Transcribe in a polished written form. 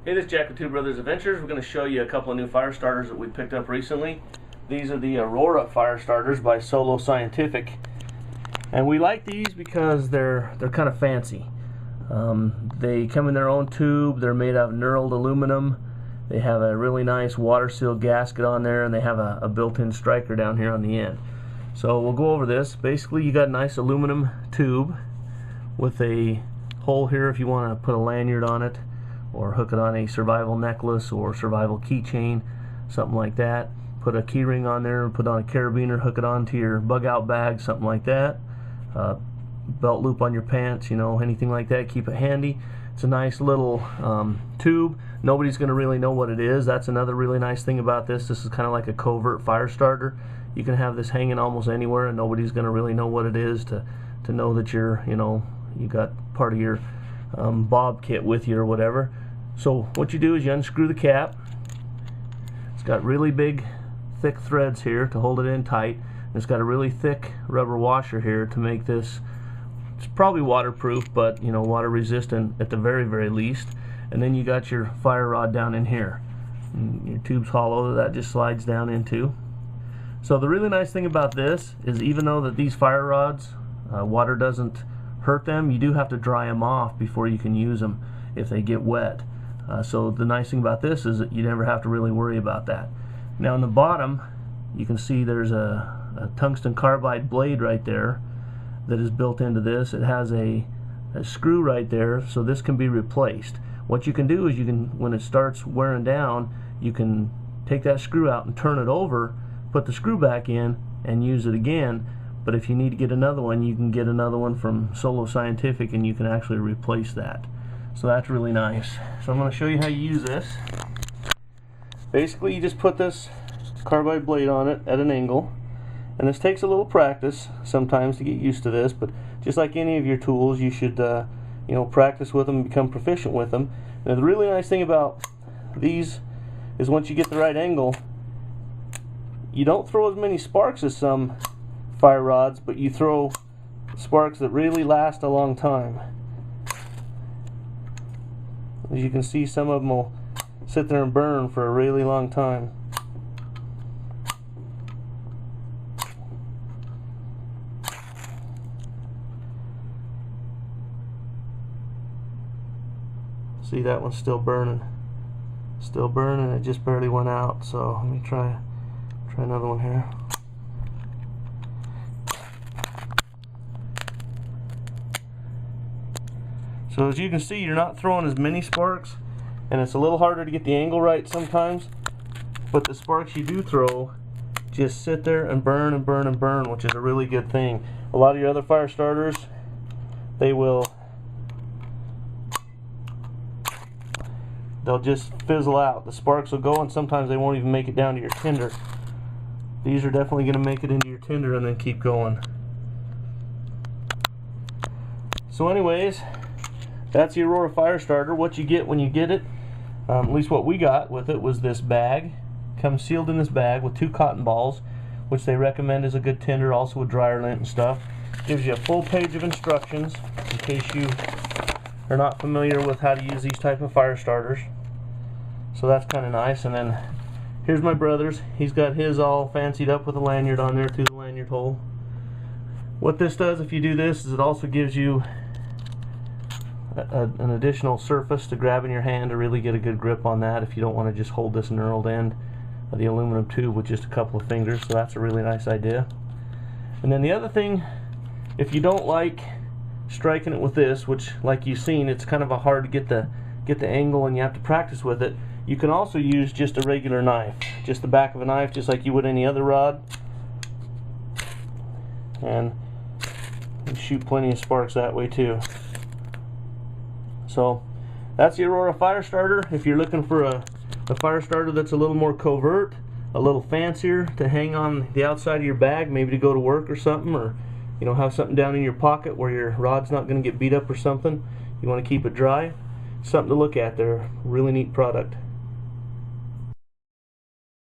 Hey, this is Jack with Two Brothers Adventures. We're going to show you a couple of new fire starters that we picked up recently. These are the Aurora fire starters by Solo Scientific, and we like these because they're kind of fancy. They come in their own tube. They're made out of knurled aluminum. They have a really nice water-sealed gasket on there, and they have a built-in striker down here on the end. So we'll go over this. Basically, you got a nice aluminum tube with a hole here if you want to put a lanyard on it, or hook it on a survival necklace or survival keychain, something like that. Put a key ring on there, put on a carabiner, hook it onto your bug out bag, something like that. Belt loop on your pants, you know, anything like that, keep it handy. It's a nice little tube. Nobody's going to really know what it is. That's another really nice thing about this. This is kind of like a covert fire starter. You can have this hanging almost anywhere and nobody's going to really know what it is, to know that you're, you know, you got part of your bob kit with you or whatever. So what you do is you unscrew the cap. It's got really big thick threads here to hold it in tight, and it's got a really thick rubber washer here to make this, it's probably waterproof, but you know, water resistant at the very least. And then you got your fire rod down in here, and your tube's hollow that just slides down into. So the really nice thing about this is, even though that these fire rods, water doesn't hurt them, you do have to dry them off before you can use them if they get wet. So the nice thing about this is that you never have to really worry about that. Now on the bottom you can see there's a tungsten carbide blade right there that is built into this. It has a screw right there, so this can be replaced. What you can do is, you can, when it starts wearing down, you can take that screw out and turn it over, put the screw back in and use it again. But if you need to get another one, you can get another one from Solo Scientific and you can actually replace that. So that's really nice. So I'm going to show you how you use this. Basically, you just put this carbide blade on it at an angle, and this takes a little practice sometimes to get used to this, but just like any of your tools, you should you know, practice with them and become proficient with them. Now the really nice thing about these is, once you get the right angle, you don't throw as many sparks as some fire rods, but you throw sparks that really last a long time. As you can see, some of them will sit there and burn for a really long time. See, that one's still burning. Still burning, it just barely went out. So let me try another one here. So as you can see, you're not throwing as many sparks, and it's a little harder to get the angle right sometimes, but the sparks you do throw just sit there and burn and burn and burn, which is a really good thing. A lot of your other fire starters, they'll just fizzle out. The sparks will go and sometimes they won't even make it down to your tinder. These are definitely going to make it into your tinder and then keep going. So anyways, that's the Aurora fire starter. What you get when you get it, at least what we got with it, was this bag. Comes sealed in this bag with 2 cotton balls, which they recommend is a good tinder, also with dryer lint and stuff. Gives you a full page of instructions in case you are not familiar with how to use these type of fire starters. So that's kind of nice. And then here's my brother's. He's got his all fancied up with a lanyard on there through the lanyard hole. What this does, if you do this, is it also gives you an additional surface to grab in your hand to really get a good grip on that, if you don't want to just hold this knurled end of the aluminum tube with just a couple of fingers. So that's a really nice idea. And then the other thing, if you don't like striking it with this, which like you've seen, it's kind of a hard to get the angle and you have to practice with it, you can also use just a regular knife, just the back of a knife, just like you would any other rod, and you shoot plenty of sparks that way too. So that's the Aurora fire starter. If you're looking for a fire starter that's a little more covert, a little fancier to hang on the outside of your bag, maybe to go to work or something, or you know, have something down in your pocket where your rod's not going to get beat up or something, you want to keep it dry, something to look at there. Really neat product.